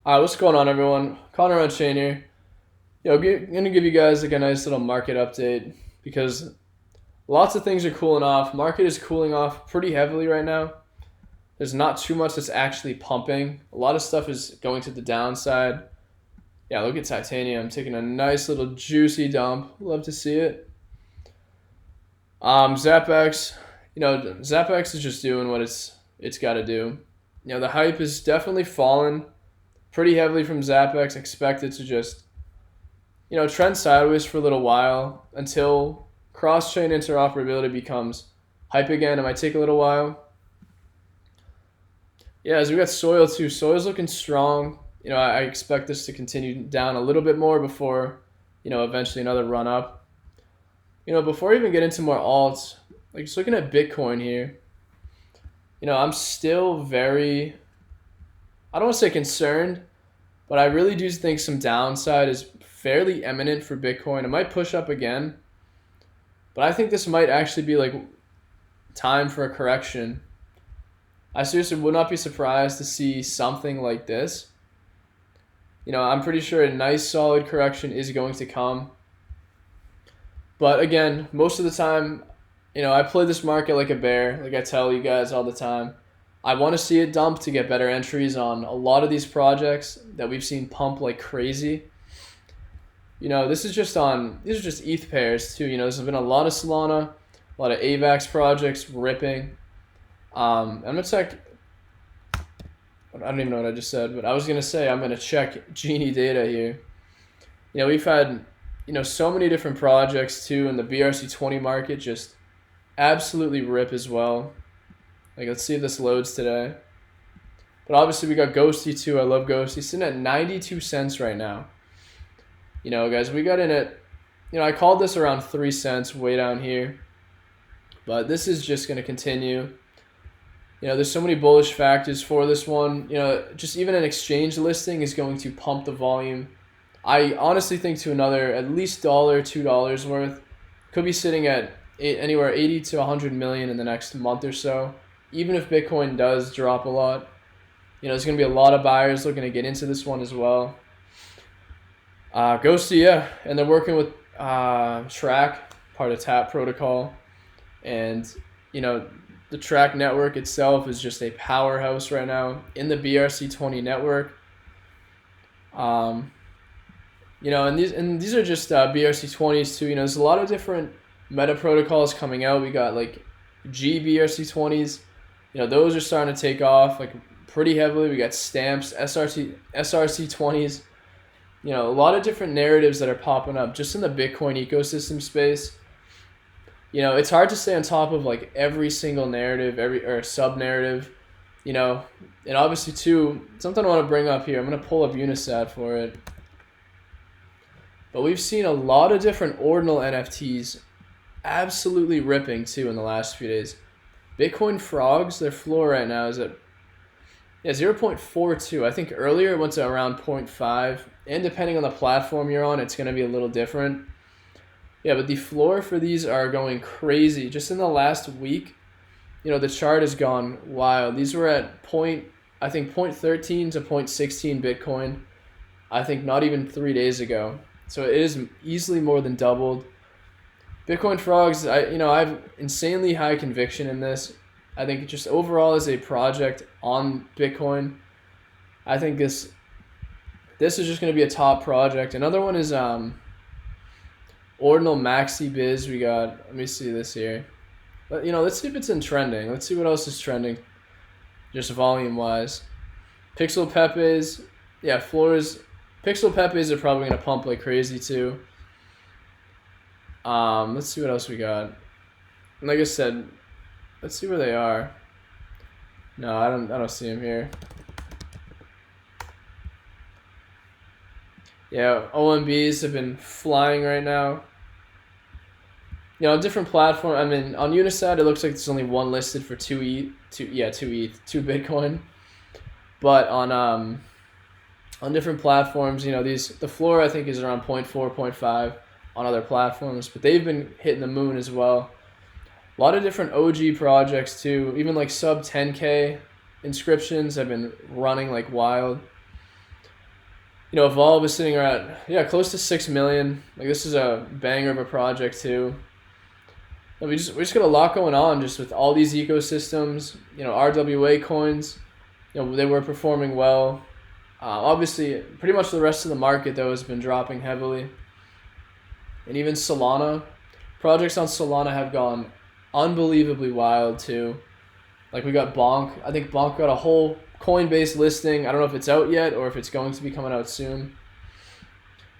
What's going on, everyone? Connor on Chain here. Gonna give you guys like a nice little market update because lots of things are cooling off. Market is cooling off pretty heavily right now. There's not too much that's actually pumping. A lot of stuff is going to the downside. Yeah, look at titanium taking a nice little juicy dump. Love to see it. ZapX, ZapX is just doing what it's got to do. The hype is definitely fallen pretty heavily from ZapX. Expect it to just trend sideways for a little while until cross-chain interoperability becomes hype again. It might take a little while. Yeah, as we got Soil too. Soil's looking strong. I expect this to continue down a little bit more before, eventually another run up. Before I even get into more alts, like just looking at Bitcoin here, I'm still very, I don't want to say concerned, but I really do think some downside is fairly imminent for Bitcoin. It might push up again, but I think this might actually be like time for a correction. I seriously would not be surprised to see something like this. I'm pretty sure a nice solid correction is going to come. But again, most of the time, I play this market like a bear, like I tell you guys all the time. I want to see it dump to get better entries on a lot of these projects that we've seen pump like crazy. These are just ETH pairs too. There's been a lot of Solana, a lot of AVAX projects ripping. I'm gonna check. I don't even know what I just said, but I was gonna say I'm gonna check Genie data here. We've had so many different projects too in the BRC20 market just absolutely rip as well. Like let's see if this loads today. But obviously we got Ghosty too. I love Ghosty. Sitting at 92 cents right now. Guys, we got in at, I called this around 3 cents way down here. But this is just going to continue. There's so many bullish factors for this one. Just even an exchange listing is going to pump the volume. I honestly think to another at least $2 worth. Could be sitting at anywhere 80 to 100 million in the next month or so. Even if Bitcoin does drop a lot. There's going to be a lot of buyers looking to get into this one as well. Ghosty, yeah, and they're working with Track, part of TAP protocol, and the Track network itself is just a powerhouse right now in the BRC20 network. And these are just BRC20s too. There's a lot of different meta protocols coming out. We got like GBRC20s. Those are starting to take off like pretty heavily. We got Stamps, SRC20s. A lot of different narratives that are popping up just in the Bitcoin ecosystem space. It's hard to stay on top of like every single narrative, or sub narrative, and obviously too, something I want to bring up here. I'm going to pull up Unisat for it. But we've seen a lot of different Ordinal NFTs absolutely ripping too in the last few days. Bitcoin Frogs, their floor right now is at 0.42. I think earlier it went to around 0.5. And depending on the platform you're on, it's going to be a little different. Yeah, but the floor for these are going crazy. Just in the last week, the chart has gone wild. These were at I think 0.13 to 0.16 Bitcoin. I think not even 3 days ago. So it is easily more than doubled. Bitcoin Frogs, I have insanely high conviction in this. I think just overall as a project on Bitcoin, I think this is just going to be a top project. Another one is Ordinal Maxi Biz. We got, let me see this here. But, let's see if it's in trending. Let's see what else is trending, just volume wise. Pixel Pepes, yeah, floors. Pixel Pepes are probably going to pump like crazy too. Let's see what else we got. Like I said, let's see where they are. No, I don't see them here. Yeah, OMBs have been flying right now. Different platform. I mean, on Unisat, it looks like there's only one listed for 2 ETH, 2 Bitcoin. But on different platforms, the floor I think is around 0.4, 0.5 on other platforms, but they've been hitting the moon as well. A lot of different OG projects too, even like sub 10K inscriptions have been running like wild. Evolve is sitting at, yeah, close to 6 million. Like, this is a banger of a project too. And we just got a lot going on just with all these ecosystems. RWA coins, they were performing well. Obviously, pretty much the rest of the market though has been dropping heavily. And even Solana, projects on Solana have gone unbelievably wild too. Like, we got Bonk. I think Bonk got a whole Coinbase listing. I don't know if it's out yet or if it's going to be coming out soon.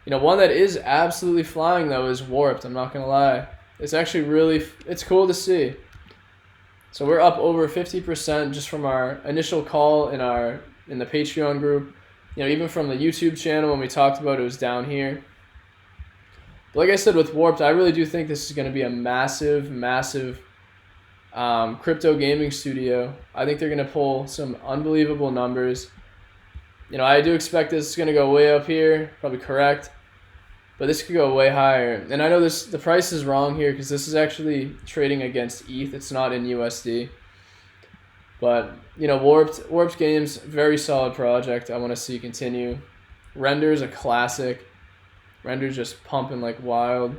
One that is absolutely flying though is Warped. I'm not gonna lie. It's actually it's cool to see. So we're up over 50% just from our initial call in the Patreon group. Even from the YouTube channel when we talked about it was down here. But like I said with Warped, I really do think this is going to be a massive, massive crypto gaming studio. I think they're going to pull some unbelievable numbers. I do expect this is going to go way up here, probably correct, but this could go way higher. And I know the price is wrong here because this is actually trading against ETH. It's not in USD. But Warped Games, very solid project. I want to see continue. Render's a classic. Render's just pumping like wild.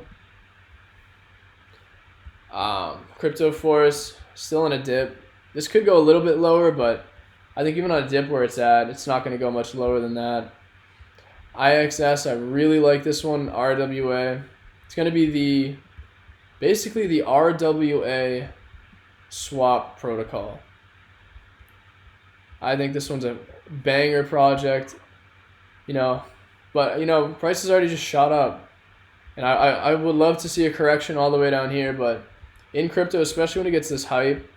Crypto Forest still in a dip. This could go a little bit lower, but I think even on a dip where it's at, it's not going to go much lower than that. IXS, I really like this one. RWA. It's going to be basically the RWA swap protocol. I think this one's a banger project. But prices already just shot up. And I would love to see a correction all the way down here, but in crypto, especially when it gets this hype,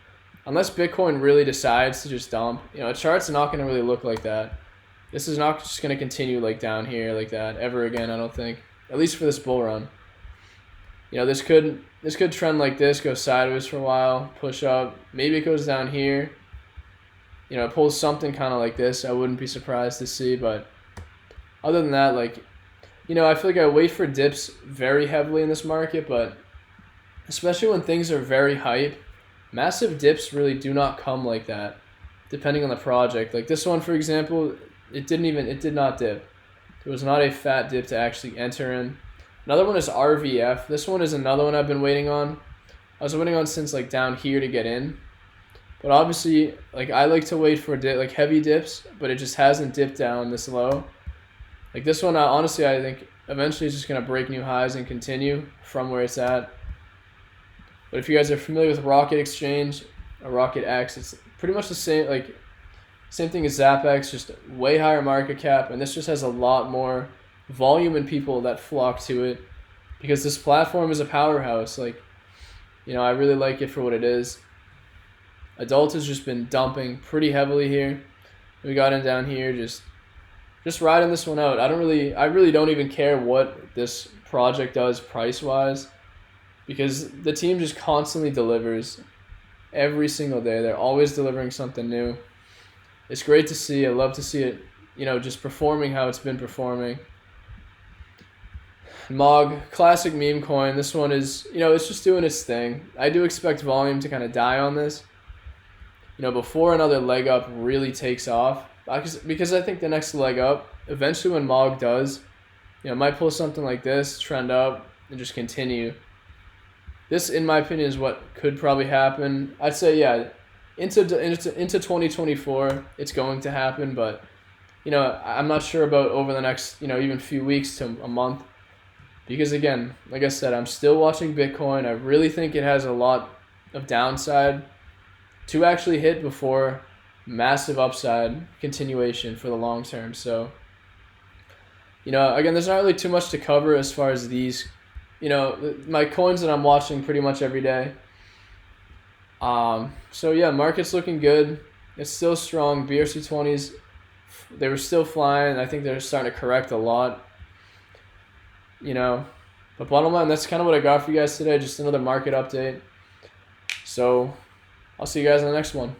unless Bitcoin really decides to just dump, a chart's not going to really look like that. This is not just going to continue like down here like that ever again, I don't think. At least for this bull run. This could trend like this, go sideways for a while, push up. Maybe it goes down here. It pulls something kind of like this. I wouldn't be surprised to see, but other than that, I feel like I wait for dips very heavily in this market, but especially when things are very hype, massive dips really do not come like that, depending on the project. Like this one, for example, it did not dip. It was not a fat dip to actually enter in. Another one is RVF. This one is another one I've been waiting on. I was waiting on since down here to get in. But obviously, I like to wait for heavy dips, but it just hasn't dipped down this low. This one, honestly, I think eventually it's just going to break new highs and continue from where it's at. But if you guys are familiar with Rocket Exchange or Rocket X, it's pretty much the same, same thing as ZapX, just way higher market cap, and this just has a lot more volume and people that flock to it because this platform is a powerhouse. I really like it for what it is. Adult has just been dumping pretty heavily here. We got in down here, just riding this one out. I really don't even care what this project does price-wise because the team just constantly delivers every single day. They're always delivering something new. It's great to see. I love to see it, just performing how it's been performing. Mog, classic meme coin. This one is, it's just doing its thing. I do expect volume to kind of die on this, before another leg up really takes off. Because I think the next leg up, eventually when Mog does, might pull something like this, trend up, and just continue. This, in my opinion, is what could probably happen. I'd say, yeah, into 2024, it's going to happen, but, I'm not sure about over the next, even few weeks to a month. Because again, like I said, I'm still watching Bitcoin. I really think it has a lot of downside to actually hit before massive upside continuation for the long term. So, again, there's not really too much to cover as far as these, my coins that I'm watching pretty much every day. So yeah, market's looking good. It's still strong. BRC20s, they were still flying. I think they're starting to correct a lot. But bottom line, that's kind of what I got for you guys today. Just another market update. So I'll see you guys in the next one.